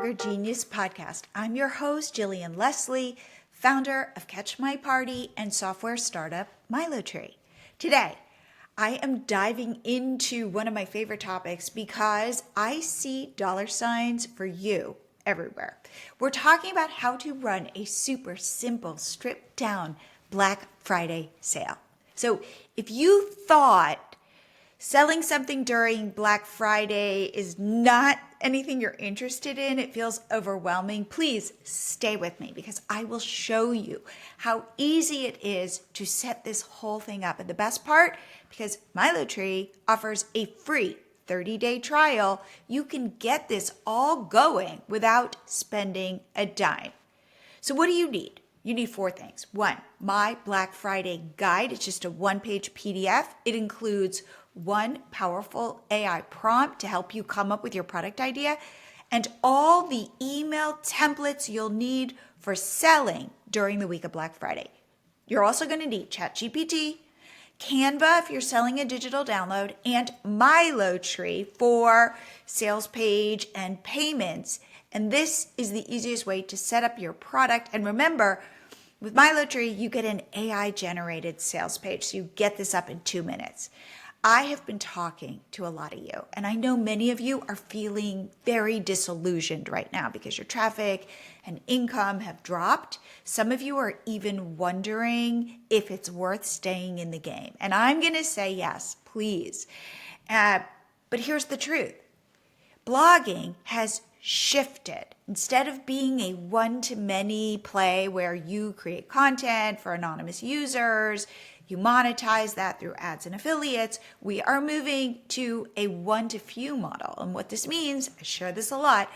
Blogger Genius podcast. I'm your host, Jillian Leslie, founder of Catch My Party and software startup MiloTree. Today, I am diving into one of my favorite topics because I see dollar signs for you everywhere. We're talking about how to run a super simple, stripped down Black Friday sale. So if you thought selling something during Black Friday is not anything you're interested in, it feels overwhelming, please stay with me because I will show you how easy it is to set this whole thing up. And the best part, because MiloTree offers a free 30-day trial, you can get this all going without spending a dime. So what do you need? You need 4 things. 1, my Black Friday guide. It's just a 1-page PDF. It includes 1 powerful AI prompt to help you come up with your product idea and all the email templates you'll need for selling during the week of Black Friday. You're also going to need ChatGPT, Canva if you're selling a digital download, and MiloTree for sales page and payments. And this is the easiest way to set up your product. And remember, with MiloTree, you get an AI-generated sales page, so you get this up in 2 minutes. I have been talking to a lot of you, and I know many of you are feeling very disillusioned right now because your traffic and income have dropped. Some of you are even wondering if it's worth staying in the game. And I'm going to say yes, please. But here's the truth. Blogging has shifted. Instead of being a one-to-many play where you create content for anonymous users, you monetize that through ads and affiliates, we are moving to a one-to-few model. And what this means, I share this a lot,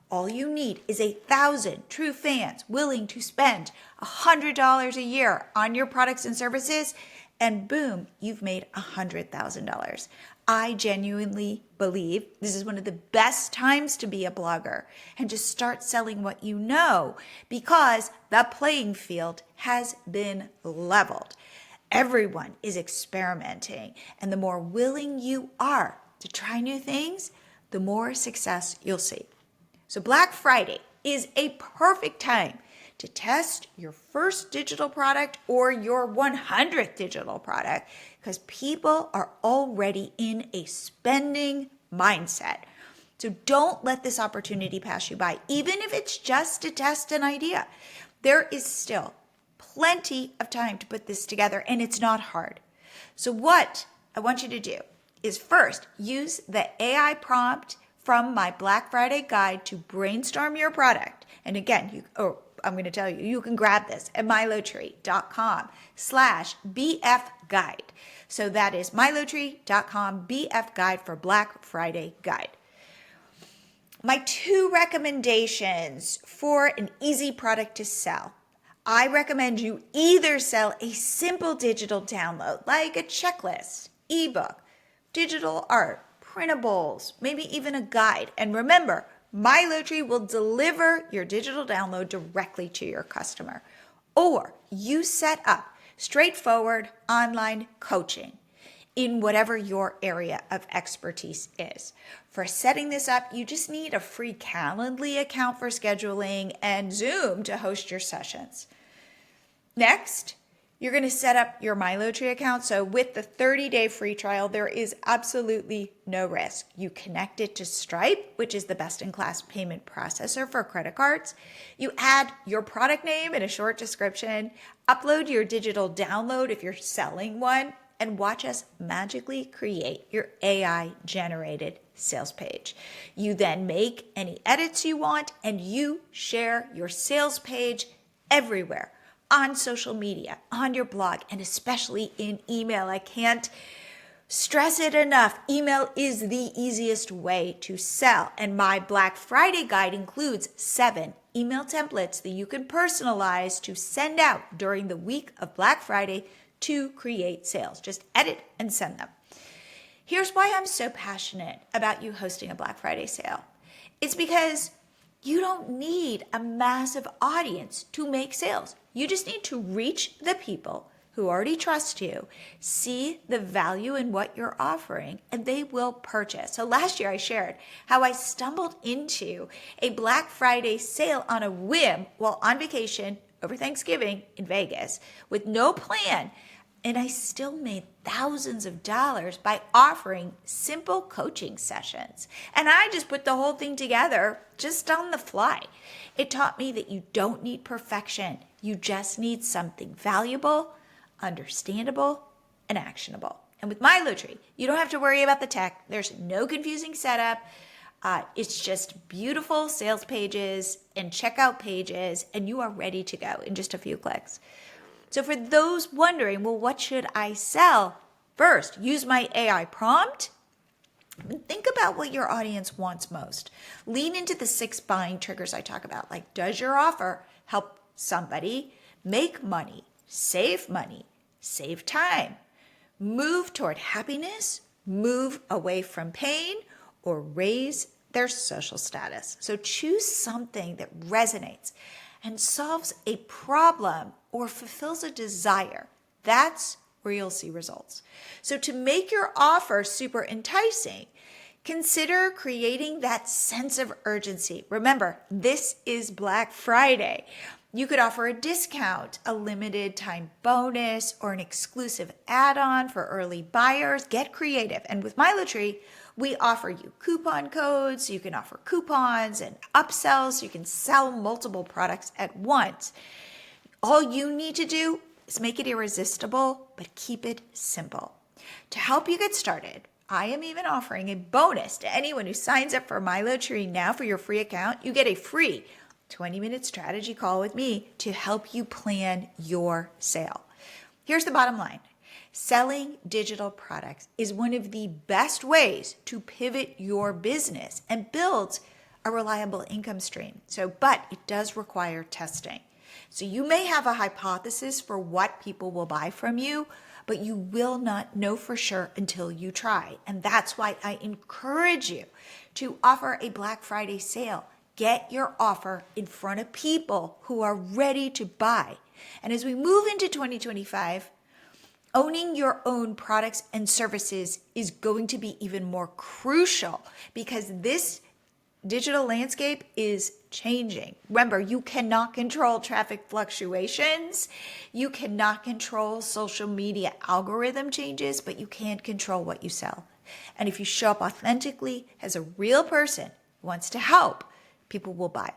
all you need is 1,000 true fans willing to spend $100 a year on your products and services, and boom, you've made $100,000. I genuinely believe this is one of the best times to be a blogger and to start selling what you know because the playing field has been leveled. Everyone is experimenting, and the more willing you are to try new things, the more success you'll see. So Black Friday is a perfect time to test your first digital product or your 100th digital product because people are already in a spending mindset. So don't let this opportunity pass you by, even if it's just to test an idea. There is still plenty of time to put this together, and it's not hard. So what I want you to do is first use the AI prompt from my Black Friday guide to brainstorm your product. And again, I'm going to tell you, you can grab this at milotree.com/BF-guide. So that is milotree.com/BF-guide for Black Friday guide. My 2 recommendations for an easy product to sell. I recommend you either sell a simple digital download like a checklist, ebook, digital art, printables, maybe even a guide. And remember, MiloTree will deliver your digital download directly to your customer. Or you set up straightforward online coaching in whatever your area of expertise is. For setting this up, you just need a free Calendly account for scheduling and Zoom to host your sessions. Next, you're going to set up your MiloTree account. So with the 30-day free trial, there is absolutely no risk. You connect it to Stripe, which is the best-in-class payment processor for credit cards. You add your product name and a short description, upload your digital download if you're selling one, and watch us magically create your AI-generated sales page. You then make any edits you want, and you share your sales page everywhere, on social media, on your blog, and especially in email. I can't stress it enough. Email is the easiest way to sell. And my Black Friday guide includes 7 email templates that you can personalize to send out during the week of Black Friday to create sales. Just edit and send them. Here's why I'm so passionate about you hosting a Black Friday sale. It's because you don't need a massive audience to make sales. You just need to reach the people who already trust you see the value in what you're offering and they will purchase. So last year I shared how I stumbled into a Black Friday sale on a whim while on vacation over Thanksgiving in Vegas with no plan. And I still made thousands of dollars by offering simple coaching sessions. And I just put the whole thing together just on the fly. It taught me that you don't need perfection. You just need something valuable, understandable, and actionable. And with MiloTree, you don't have to worry about the tech. There's no confusing setup. It's just beautiful sales pages and checkout pages, and you are ready to go in just a few clicks. So for those wondering, well, what should I sell? First, use my AI prompt. Think about what your audience wants most. Lean into the 6 buying triggers I talk about, like does your offer help somebody make money, save time, move toward happiness, move away from pain, or raise their social status? So choose something that resonates and solves a problem or fulfills a desire. That's where you'll see results. So to make your offer super enticing, consider creating that sense of urgency. Remember, this is Black Friday. You could offer a discount, a limited time bonus, or an exclusive add-on for early buyers. Get creative. And with MiloTree, we offer you coupon codes. You can offer coupons and upsells. So you can sell multiple products at once. All you need to do is make it irresistible, but keep it simple. To help you get started, I am even offering a bonus to anyone who signs up for MiloTree now for your free account. You get a free 20-minute strategy call with me to help you plan your sale. Here's the bottom line. Selling digital products is one of the best ways to pivot your business and build a reliable income stream. But it does require testing. So you may have a hypothesis for what people will buy from you, but you will not know for sure until you try. And that's why I encourage you to offer a Black Friday sale. Get your offer in front of people who are ready to buy. And as we move into 2025, owning your own products and services is going to be even more crucial because this digital landscape is changing. Remember, you cannot control traffic fluctuations. You cannot control social media algorithm changes, but you can control what you sell. And if you show up authentically as a real person who wants to help, people will buy.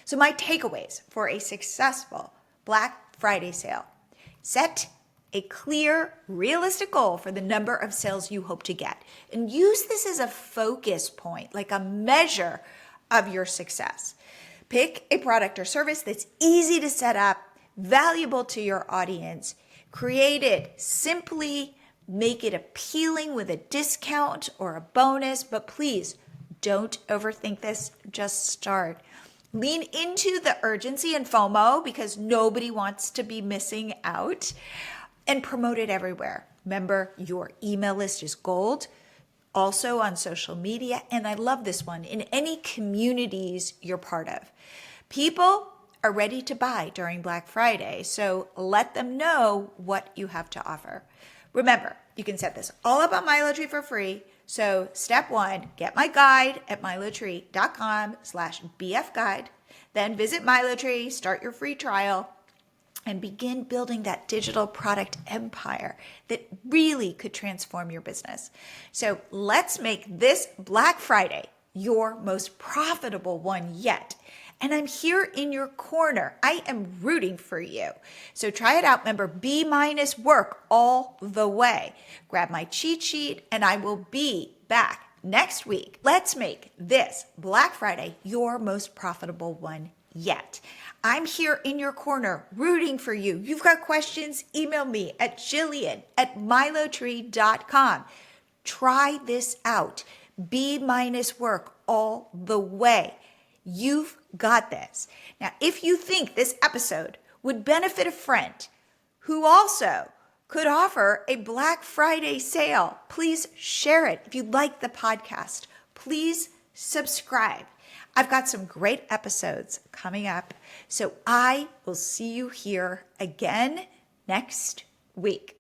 So my takeaways for a successful Black Friday sale: set a clear, realistic goal for the number of sales you hope to get. And use this as a focus point, like a measure of your success. Pick a product or service that's easy to set up, valuable to your audience. Create it simply, make it appealing with a discount or a bonus, but please don't overthink this, just start. Lean into the urgency and FOMO because nobody wants to be missing out. And promote it everywhere. Remember, your email list is gold. Also on social media. And I love this one, in any communities you're part of. People are ready to buy during Black Friday, so let them know what you have to offer. Remember, you can set this all up on MiloTree for free. So step 1, get my guide at milotree.com/bfguide. Then visit MiloTree, start your free trial, and begin building that digital product empire that really could transform your business. So let's make this Black Friday your most profitable one yet. And I'm here in your corner. I am rooting for you. So try it out. Remember, B-work all the way. Grab my cheat sheet and I will be back next week. Let's make this Black Friday your most profitable one yet. I'm here in your corner rooting for you. You've got questions? Email me at jillian@milotree.com. Try this out. B-work all the way. You've got this. Now, if you think this episode would benefit a friend who also could offer a Black Friday sale, please share it. If you like the podcast, please subscribe. I've got some great episodes coming up, so I will see you here again next week. week.